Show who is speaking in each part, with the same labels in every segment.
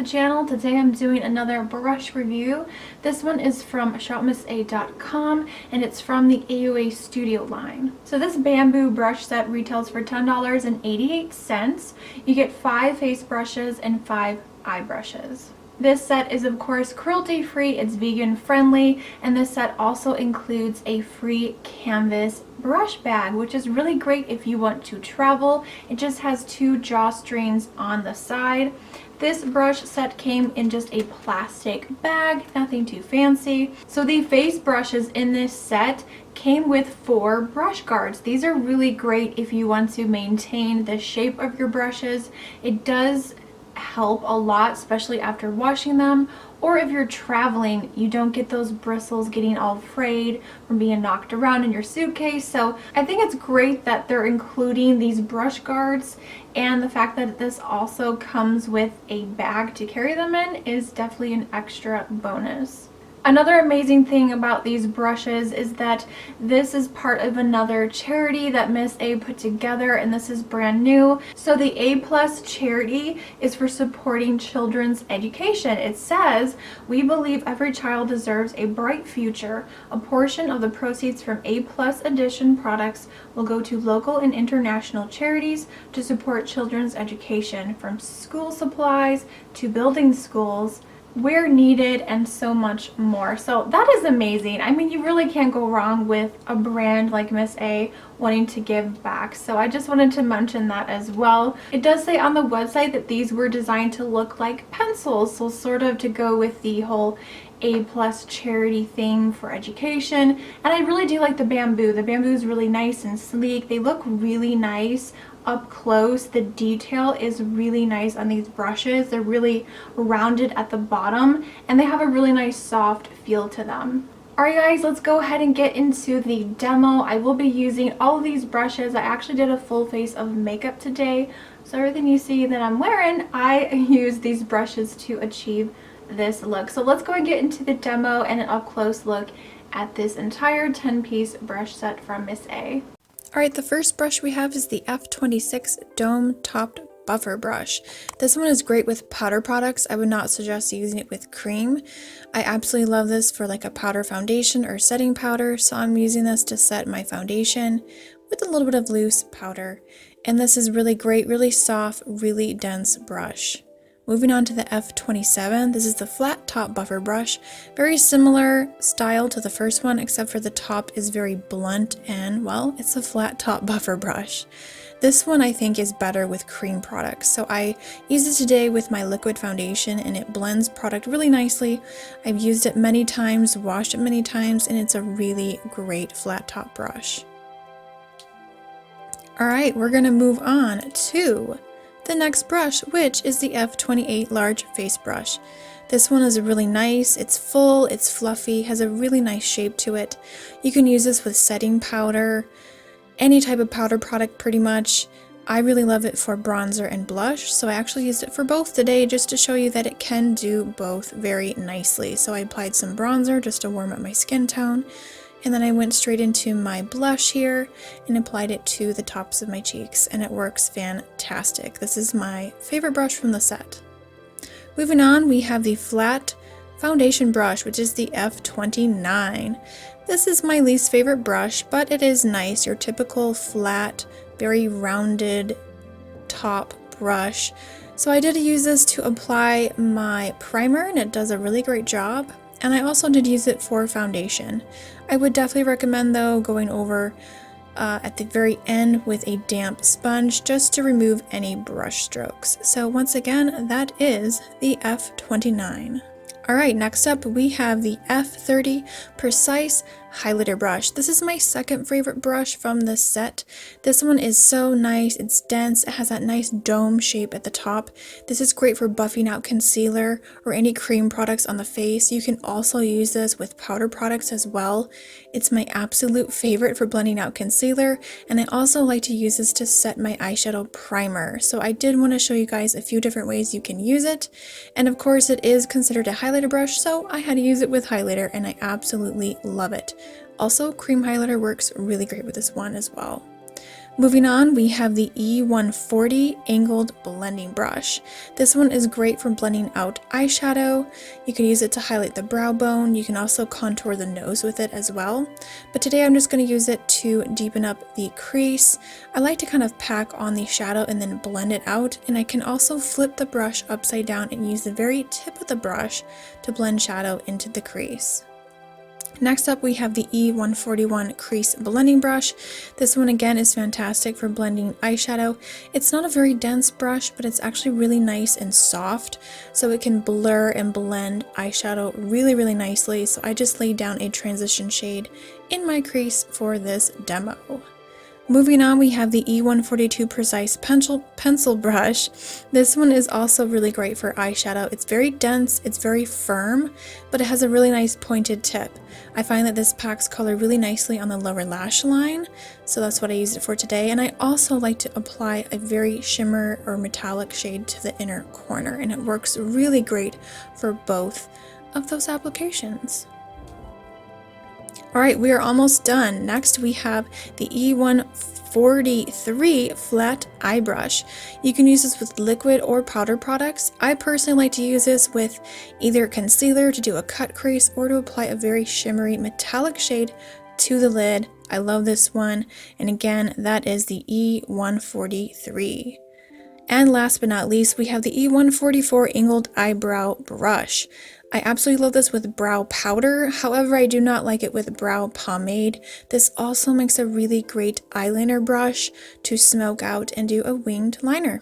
Speaker 1: channel. Today I'm doing another brush review. This one is from shopmissa.com and it's from the AOA Studio line. So this bamboo brush set retails for $10.88. You get 5 face brushes and 5 eye brushes. This set is of course cruelty free, it's vegan friendly, and this set also includes a free canvas brush bag, which is really great if you want to travel. It just has 2 drawstrings on the side. This brush set came in just a plastic bag, nothing too fancy. So the face brushes in this set came with 4 brush guards. These are really great if you want to maintain the shape of your brushes. It does help a lot, especially after washing them, or if you're traveling, you don't get those bristles getting all frayed from being knocked around in your suitcase. So I think it's great that they're including these brush guards, and the fact that this also comes with a bag to carry them in is definitely an extra bonus. Another amazing thing about these brushes is that this is part of another charity that Miss A put together, and this is brand new. So the A+ charity is for supporting children's education. It says, "We believe every child deserves a bright future. A portion of the proceeds from A+ edition products will go to local and international charities to support children's education, from school supplies to building schools where needed, and so much more." So that is amazing. I mean, you really can't go wrong with a brand like Miss A wanting to give back. So I just wanted to mention that as well. It does say on the website that these were designed to look like pencils, so sort of to go with the whole A+ charity thing for education. And I really do like the bamboo. The bamboo is really nice and sleek. They look really nice up close. The detail is really nice on these brushes. They're really rounded at the bottom, and they have a really nice soft feel to them. Alright guys, let's go ahead and get into the demo. I will be using all of these brushes. I actually did a full face of makeup today, so everything you see that I'm wearing, I use these brushes to achieve this look. So let's go and get into the demo and an up close look at this entire 10-piece brush set from Miss A. Alright, the first brush we have is the F26 Dome Topped Buffer Brush. This one is great with powder products. I would not suggest using it with cream. I absolutely love this for like a powder foundation or setting powder, so I'm using this to set my foundation with a little bit of loose powder. And this is really great, really soft, really dense brush. Moving on to the F27, this is the flat top buffer brush. Very similar style to the first one, except for the top is very blunt and, well, it's a flat top buffer brush. This one I think is better with cream products, so I used it today with my liquid foundation and it blends product really nicely. I've used it many times, washed it many times, and it's a really great flat top brush. Alright, we're gonna move on to the next brush, which is the F28 Large Face Brush. This one is really nice. It's full, it's fluffy, has a really nice shape to it. You can use this with setting powder, any type of powder product pretty much. I really love it for bronzer and blush, so I actually used it for both today just to show you that it can do both very nicely. So I applied some bronzer just to warm up my skin tone, and then I went straight into my blush here and applied it to the tops of my cheeks, and it works fantastic. This is my favorite brush from the set. Moving on, we have the flat foundation brush, which is the F29. This is my least favorite brush, but it is nice. Your typical flat, very rounded top brush. So I did use this to apply my primer, and it does a really great job. And I also did use it for foundation. I would definitely recommend though going over at the very end with a damp sponge just to remove any brush strokes. So once again, that is the F29. Alright, next up we have the F30 Precise Highlighter Brush. This is my second favorite brush from this set. This one is so nice, it's dense, it has that nice dome shape at the top. This is great for buffing out concealer or any cream products on the face. You can also use this with powder products as well. It's my absolute favorite for blending out concealer, and I also like to use this to set my eyeshadow primer. So I did want to show you guys a few different ways you can use it, and of course it is considered a highlighter brush, so I had to use it with highlighter and I absolutely love it. Also, cream highlighter works really great with this one as well. Moving on, we have the E140 Angled Blending Brush. This one is great for blending out eyeshadow. You can use it to highlight the brow bone. You can also contour the nose with it as well. But today I'm just going to use it to deepen up the crease. I like to kind of pack on the shadow and then blend it out. And I can also flip the brush upside down and use the very tip of the brush to blend shadow into the crease. Next up, we have the E141 Crease Blending Brush. This one again is fantastic for blending eyeshadow. It's not a very dense brush, but it's actually really nice and soft, so it can blur and blend eyeshadow really nicely. So I just laid down a transition shade in my crease for this demo. Moving on, we have the E142 Precise Pencil Brush. This one is also really great for eyeshadow. It's very dense, it's very firm, but it has a really nice pointed tip. I find that this packs color really nicely on the lower lash line, so that's what I used it for today. And I also like to apply a very shimmer or metallic shade to the inner corner, and it works really great for both of those applications. Alright, we are almost done. Next we have the E143 Flat Eye Brush. You can use this with liquid or powder products. I personally like to use this with either concealer to do a cut crease or to apply a very shimmery metallic shade to the lid. I love this one. And again, that is the E143. And last but not least, we have the E144 Angled Eyebrow Brush. I absolutely love this with brow powder, however I do not like it with brow pomade. This also makes a really great eyeliner brush to smoke out and do a winged liner.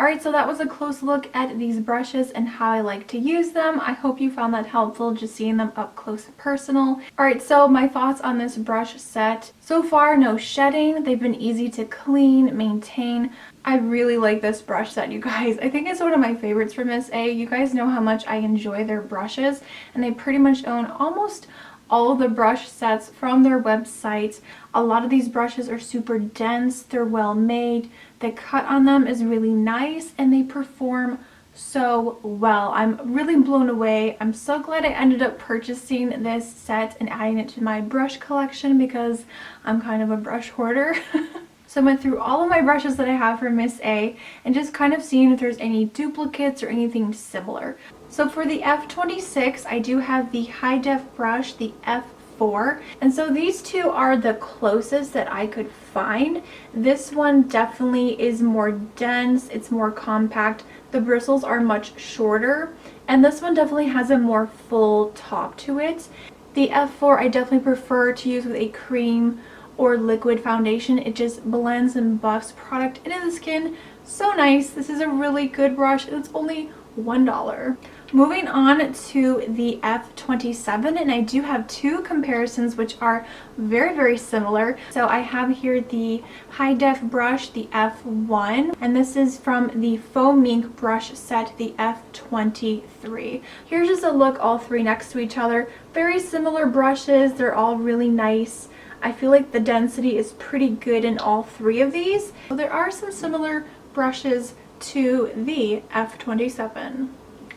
Speaker 1: Alright, so that was a close look at these brushes and how I like to use them. I hope you found that helpful, just seeing them up close and personal. Alright, so my thoughts on this brush set. So far, no shedding. They've been easy to clean, maintain. I really like this brush set, you guys. I think it's one of my favorites from Miss A. You guys know how much I enjoy their brushes, and they pretty much own almost all of the brush sets from their website. A lot of these brushes are super dense, they're well made, the cut on them is really nice, and they perform so well. I'm really blown away. I'm so glad I ended up purchasing this set and adding it to my brush collection because I'm kind of a brush hoarder. So I went through all of my brushes that I have from Miss A and just kind of seeing if there's any duplicates or anything similar. So for the F26, I do have the high def brush, the F4. And so these two are the closest that I could find. This one definitely is more dense, it's more compact. The bristles are much shorter. And this one definitely has a more full top to it. The F4 I definitely prefer to use with a cream or liquid foundation. It just blends and buffs product into the skin so nice. This is a really good brush. It's only $1. Moving on to the F27, and I do have two comparisons which are very similar. So I have here the high def brush, the F1, and this is from the Faux Mink brush set, the F23. Here's just a look, all three next to each other. Very similar brushes, they're all really nice. I feel like the density is pretty good in all three of these. So there are some similar brushes to the F27.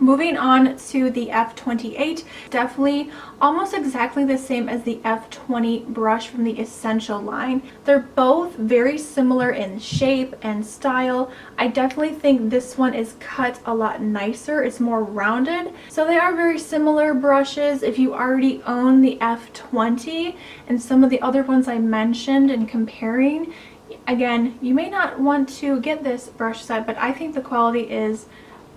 Speaker 1: Moving on to the F28, definitely almost exactly the same as the F20 brush from the Essential line. They're both very similar in shape and style. I definitely think this one is cut a lot nicer. It's more rounded. So they are very similar brushes. If you already own the F20 and some of the other ones I mentioned and comparing, again, you may not want to get this brush set, but I think the quality is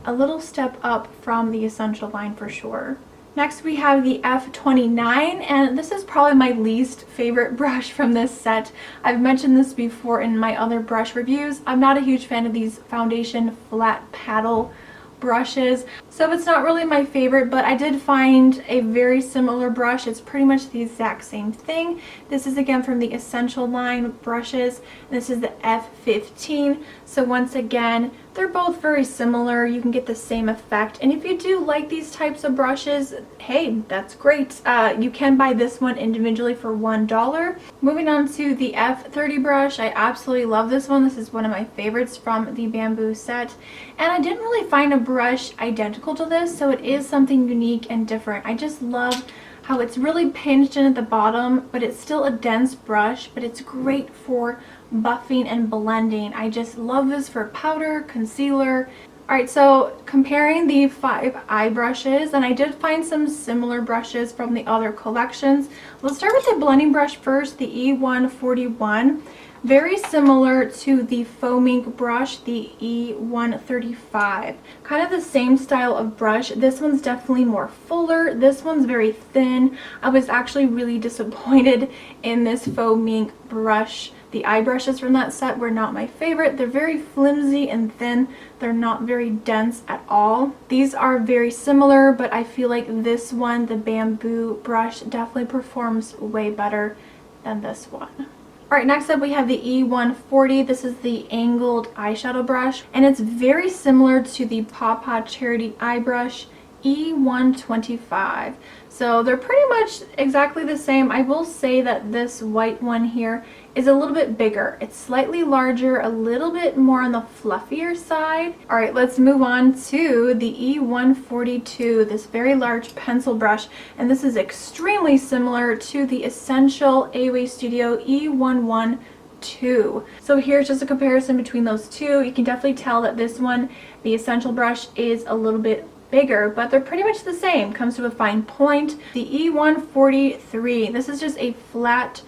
Speaker 1: a little step up from the Essential line for sure. Next we have the F29, and this is probably my least favorite brush from this set. I've mentioned this before in my other brush reviews. I'm not a huge fan of these foundation flat paddle brushes, so it's not really my favorite, but I did find a very similar brush. It's pretty much the exact same thing. This is again from the Essential line brushes. This is the F15. So once again, they're both very similar. You can get the same effect, and if you do like these types of brushes, hey, that's great. You can buy this one individually for $1. Moving on to the F30 brush, I absolutely love this one. This is one of my favorites from the bamboo set, and I didn't really find a brush identical to this, so it is something unique and different. I just love how it's really pinched in at the bottom, but it's still a dense brush, but it's great for buffing and blending. I just love this for powder, concealer. Alright, so comparing the 5 eye brushes, and I did find some similar brushes from the other collections. Let's start with the blending brush first, the E141. Very similar to the foam ink brush, the E135. Kind of the same style of brush. This one's definitely more fuller. This one's very thin. I was actually really disappointed in this foam ink brush. The eye brushes from that set were not my favorite. They're very flimsy and thin. They're not very dense at all. These are very similar, but I feel like this one, the bamboo brush, definitely performs way better than this one. Alright, next up we have the E140. This is the angled eyeshadow brush, and it's very similar to the Pawpaw Charity eye brush, E125. So they're pretty much exactly the same. I will say that this white one here is a little bit bigger. It's slightly larger, a little bit more on the fluffier side. Alright, let's move on to the E142, this very large pencil brush. And this is extremely similar to the Essential AOA Studio E112. So here's just a comparison between those two. You can definitely tell that this one, the Essential brush, is a little bit bigger, but they're pretty much the same. Comes to a fine point. The E143, this is just a flat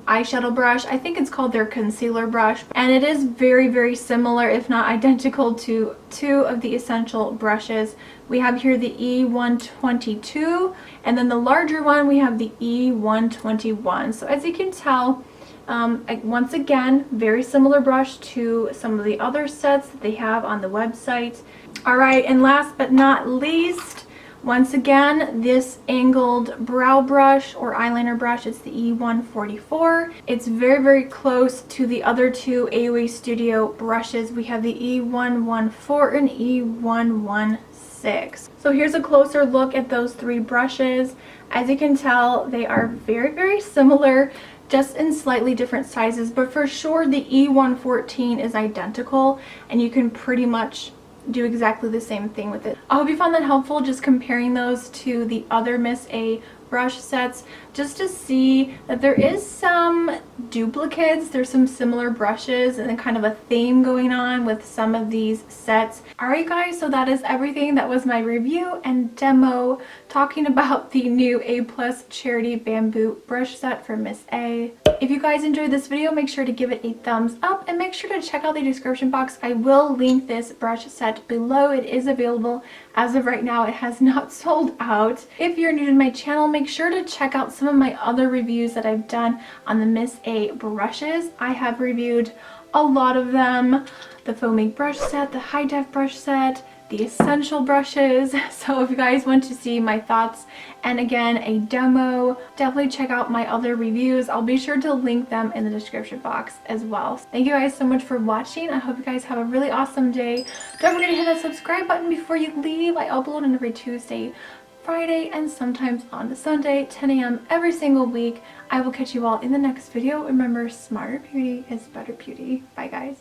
Speaker 1: eyeshadow brush. I think it's called their concealer brush, and it is very, very similar, if not identical, to two of the Essential brushes. We have here the E122, and then the larger one we have the E121. So as you can tell, once again, very similar brush to some of the other sets that they have on the website. Alright, and last but not least, once again, this angled brow brush or eyeliner brush is the E144. It's very, very close to the other two AOA Studio brushes. We have the E114 and E116. So here's a closer look at those three brushes. As you can tell, they are very, very similar, just in slightly different sizes, but for sure the E114 is identical, and you can pretty much do exactly the same thing with it. I hope you found that helpful, just comparing those to the other Miss A brush sets, just to see that there is some duplicates, there's some similar brushes, and then kind of a theme going on with some of these sets. Alright guys, so that is everything. That was my review and demo talking about the new A+ Charity Bamboo brush set from Miss A. If you guys enjoyed this video, make sure to give it a thumbs up and make sure to check out the description box. I will link this brush set below. It is available as of right now. It has not sold out. If you're new to my channel, make sure to check out some of my other reviews that I've done on the Miss A brushes. I have reviewed a lot of them. The foam ink brush set, the high def brush set, the Essential brushes. So if you guys want to see my thoughts and again a demo, definitely check out my other reviews. I'll be sure to link them in the description box as well. Thank you guys so much for watching. I hope you guys have a really awesome day. Don't forget to hit that subscribe button before you leave. I upload on every Tuesday, Friday, and sometimes on a Sunday, 10 a.m. every single week. I will catch you all in the next video. Remember, smarter beauty is better beauty. Bye guys.